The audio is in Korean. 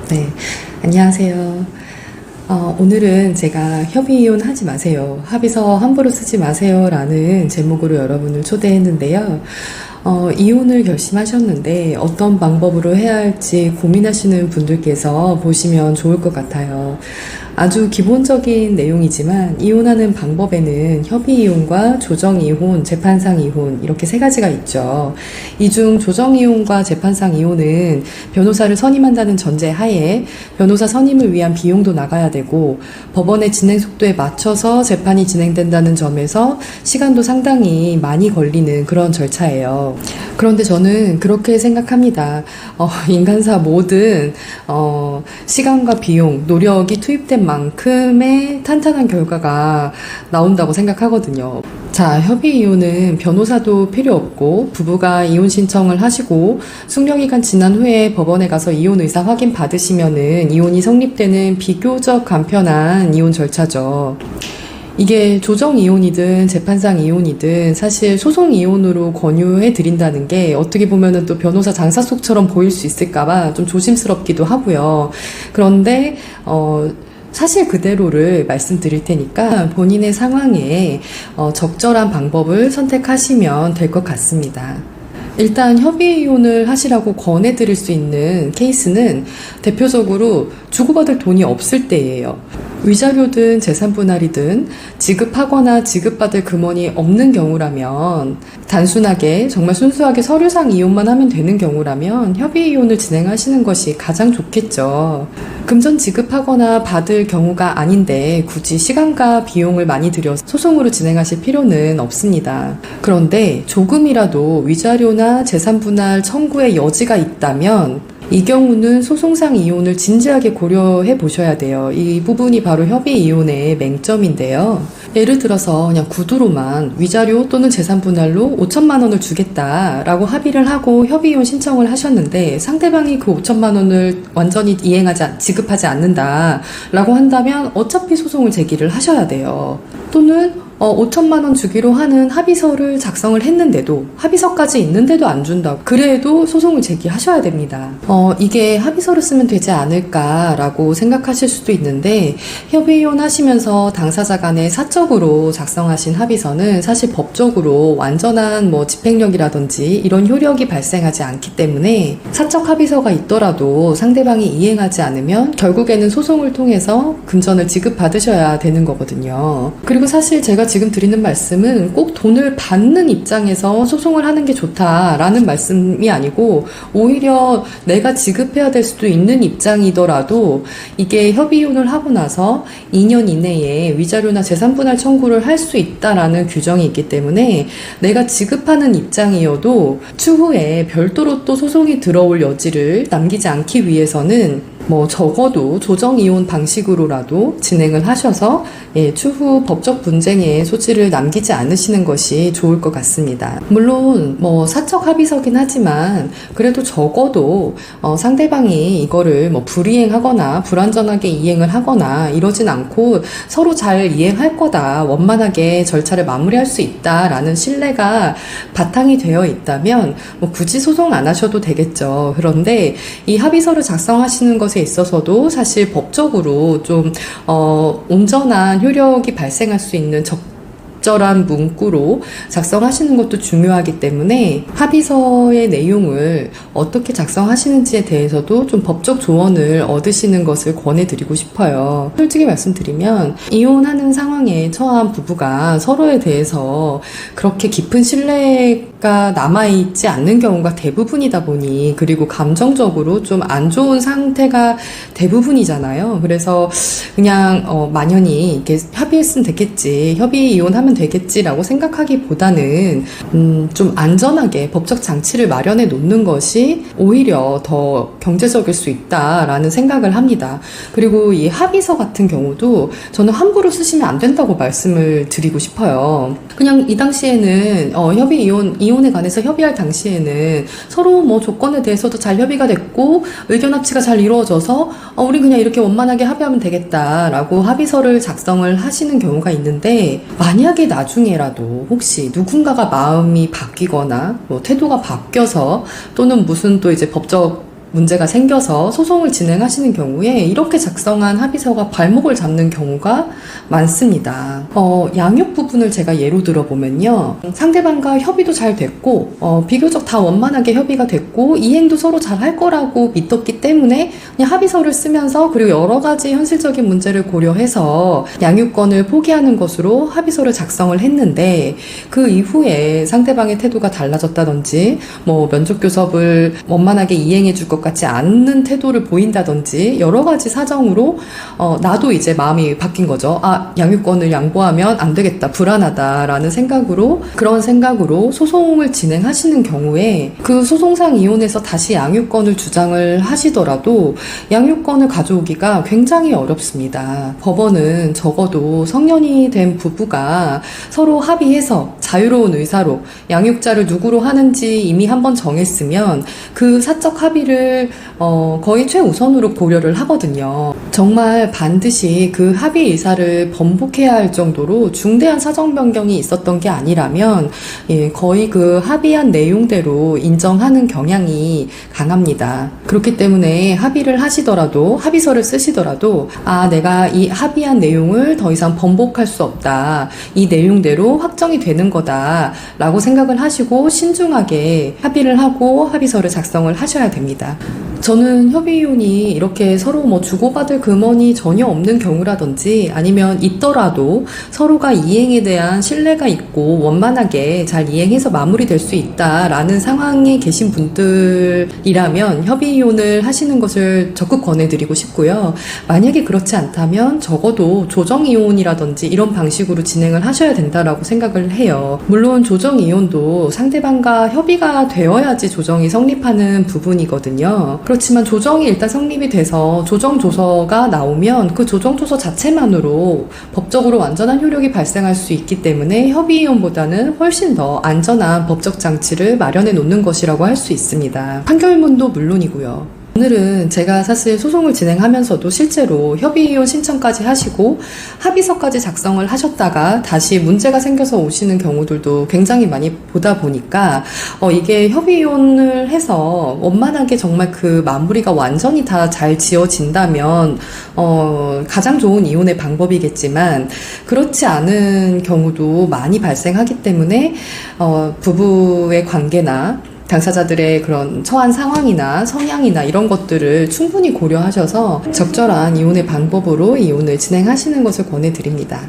네, 안녕하세요. 오늘은 제가 협의이혼 하지 마세요. 합의서 함부로 쓰지 마세요. 라는 제목으로 여러분을 초대했는데요. 이혼을 결심하셨는데 어떤 방법으로 해야 할지 고민하시는 분들께서 보시면 좋을 것 같아요. 아주 기본적인 내용이지만 이혼하는 방법에는 협의이혼과 조정이혼, 재판상 이혼 이렇게 세 가지가 있죠. 이 중 조정이혼과 재판상 이혼은 변호사를 선임한다는 전제 하에 변호사 선임을 위한 비용도 나가야 되고 법원의 진행 속도에 맞춰서 재판이 진행된다는 점에서 시간도 상당히 많이 걸리는 그런 절차예요. 그런데 저는 그렇게 생각합니다. 인간사 모든 시간과 비용, 노력이 투입된 만큼의 탄탄한 결과가 나온다고 생각하거든요. 자, 협의이혼은 변호사도 필요 없고 부부가 이혼 신청을 하시고 숙려기간 지난 후에 법원에 가서 이혼 의사 확인 받으시면은 이혼이 성립되는 비교적 간편한 이혼 절차죠. 이게 조정이혼이든 재판상 이혼이든 사실 소송이혼으로 권유해 드린다는 게 어떻게 보면은 또 변호사 장사 속처럼 보일 수 있을까봐 좀 조심스럽기도 하고요. 그런데 사실 그대로를 말씀드릴 테니까 본인의 상황에 적절한 방법을 선택하시면 될 것 같습니다. 일단 협의이혼을 하시라고 권해드릴 수 있는 케이스는 대표적으로 주고받을 돈이 없을 때예요. 위자료든 재산분할이든 지급하거나 지급받을 금원이 없는 경우라면, 단순하게 정말 순수하게 서류상 이혼만 하면 되는 경우라면 협의이혼을 진행하시는 것이 가장 좋겠죠. 금전 지급하거나 받을 경우가 아닌데 굳이 시간과 비용을 많이 들여서 소송으로 진행하실 필요는 없습니다. 그런데 조금이라도 위자료나 재산분할 청구의 여지가 있다면 이 경우는 소송상 이혼을 진지하게 고려해 보셔야 돼요. 이 부분이 바로 협의이혼의 맹점인데요. 예를 들어서 그냥 구두로만 위자료 또는 재산분할로 5천만 원을 주겠다라고 합의를 하고 협의이혼 신청을 하셨는데 상대방이 그 5천만 원을 완전히 지급하지 않는다라고 한다면 어차피 소송을 제기를 하셔야 돼요. 또는 5천만 원 주기로 하는 합의서를 작성을 했는데도 합의서까지 있는데도 안 준다고 그래도 소송을 제기하셔야 됩니다. 이게 합의서를 쓰면 되지 않을까라고 생각하실 수도 있는데 협의이혼 하시면서 당사자 간에 사적으로 작성하신 합의서는 사실 법적으로 완전한 집행력이라든지 이런 효력이 발생하지 않기 때문에 사적 합의서가 있더라도 상대방이 이행하지 않으면 결국에는 소송을 통해서 금전을 지급받으셔야 되는 거거든요. 그리고 사실 제가 지금 드리는 말씀은 꼭 돈을 받는 입장에서 소송을 하는 게 좋다라는 말씀이 아니고 오히려 내가 지급해야 될 수도 있는 입장이더라도 이게 협의이혼을 하고 나서 2년 이내에 위자료나 재산분할 청구를 할 수 있다라는 규정이 있기 때문에 내가 지급하는 입장이어도 추후에 별도로 또 소송이 들어올 여지를 남기지 않기 위해서는 적어도 조정이혼 방식으로라도 진행을 하셔서 추후 법적 분쟁의 소지를 남기지 않으시는 것이 좋을 것 같습니다. 물론 사적 합의서긴 하지만 그래도 적어도 상대방이 이거를 불이행하거나 불완전하게 이행을 하거나 이러진 않고 서로 잘 이행할 거다, 원만하게 절차를 마무리할 수 있다라는 신뢰가 바탕이 되어 있다면 굳이 소송 안 하셔도 되겠죠. 그런데 이 합의서를 작성하시는 것에 있어서도 사실 법적으로 좀 온전한 효력이 발생할 수 있는 적절한 문구로 작성하시는 것도 중요하기 때문에 합의서의 내용을 어떻게 작성하시는지에 대해서도 좀 법적 조언을 얻으시는 것을 권해드리고 싶어요. 솔직히 말씀드리면 이혼하는 상황에 처한 부부가 서로에 대해서 그렇게 깊은 신뢰가 남아있지 않는 경우가 대부분이다 보니, 그리고 감정적으로 좀 안 좋은 상태가 대부분이잖아요. 그래서 그냥 만연히 이렇게 합의했으면 되겠지, 협의 이혼하면 되겠지라고 생각하기보다는 좀 안전하게 법적 장치를 마련해 놓는 것이 오히려 더 경제적일 수 있다라는 생각을 합니다. 그리고 이 합의서 같은 경우도 저는 함부로 쓰시면 안 된다고 말씀을 드리고 싶어요. 그냥 이 당시에는 이혼에 관해서 협의할 당시에는 서로 조건에 대해서도 잘 협의가 됐고 의견 합치가 잘 이루어져서 우리 그냥 이렇게 원만하게 합의하면 되겠다라고 합의서를 작성을 하시는 경우가 있는데, 만약에 나중에라도 혹시 누군가가 마음이 바뀌거나 태도가 바뀌어서 또는 무슨 또 이제 법적 문제가 생겨서 소송을 진행하시는 경우에 이렇게 작성한 합의서가 발목을 잡는 경우가 많습니다. 양육 부분을 제가 예로 들어보면요. 상대방과 협의도 잘 됐고, 비교적 다 원만하게 협의가 됐고, 이행도 서로 잘 할 거라고 믿었기 때문에 그냥 합의서를 쓰면서 그리고 여러 가지 현실적인 문제를 고려해서 양육권을 포기하는 것으로 합의서를 작성을 했는데 그 이후에 상대방의 태도가 달라졌다든지 면접교섭을 원만하게 이행해 줄 것 같지 않는 태도를 보인다든지 여러 가지 사정으로 나도 이제 마음이 바뀐 거죠. 양육권을 양보하면 안 되겠다, 불안하다라는 그런 생각으로 소송을 진행하시는 경우에 그 소송상 이혼에서 다시 양육권을 주장을 하시더라도 양육권을 가져오기가 굉장히 어렵습니다. 법원은 적어도 성년이 된 부부가 서로 합의해서 자유로운 의사로 양육자를 누구로 하는지 이미 한번 정했으면 그 사적 합의를 거의 최우선으로 고려를 하거든요. 정말 반드시 그 합의 의사를 번복해야 할 정도로 중대한 사정 변경이 있었던 게 아니라면 거의 그 합의한 내용대로 인정하는 경향이 강합니다. 그렇기 때문에 합의를 하시더라도 합의서를 쓰시더라도 내가 이 합의한 내용을 더 이상 번복할 수 없다, 이 내용대로 확정이 되는 거다 라고 생각을 하시고 신중하게 합의를 하고 합의서를 작성을 하셔야 됩니다. 저는 협의이혼이 이렇게 서로 주고받을 금원이 전혀 없는 경우라든지 아니면 있더라도 서로가 이행에 대한 신뢰가 있고 원만하게 잘 이행해서 마무리될 수 있다라는 상황에 계신 분들이라면 협의이혼을 하시는 것을 적극 권해드리고 싶고요. 만약에 그렇지 않다면 적어도 조정이혼이라든지 이런 방식으로 진행을 하셔야 된다라고 생각을 해요. 물론 조정이혼도 상대방과 협의가 되어야지 조정이 성립하는 부분이거든요. 그렇지만 조정이 일단 성립이 돼서 조정조서가 나오면 그 조정조서 자체만으로 법적으로 완전한 효력이 발생할 수 있기 때문에 협의이혼보다는 훨씬 더 안전한 법적 장치를 마련해 놓는 것이라고 할 수 있습니다. 판결문도 물론이고요. 오늘은 제가 사실 소송을 진행하면서도 실제로 협의이혼 신청까지 하시고 합의서까지 작성을 하셨다가 다시 문제가 생겨서 오시는 경우들도 굉장히 많이 보다 보니까 이게 협의이혼을 해서 원만하게 정말 그 마무리가 완전히 다 잘 지어진다면 가장 좋은 이혼의 방법이겠지만 그렇지 않은 경우도 많이 발생하기 때문에 부부의 관계나 당사자들의 그런 처한 상황이나 성향이나 이런 것들을 충분히 고려하셔서 적절한 이혼의 방법으로 이혼을 진행하시는 것을 권해드립니다.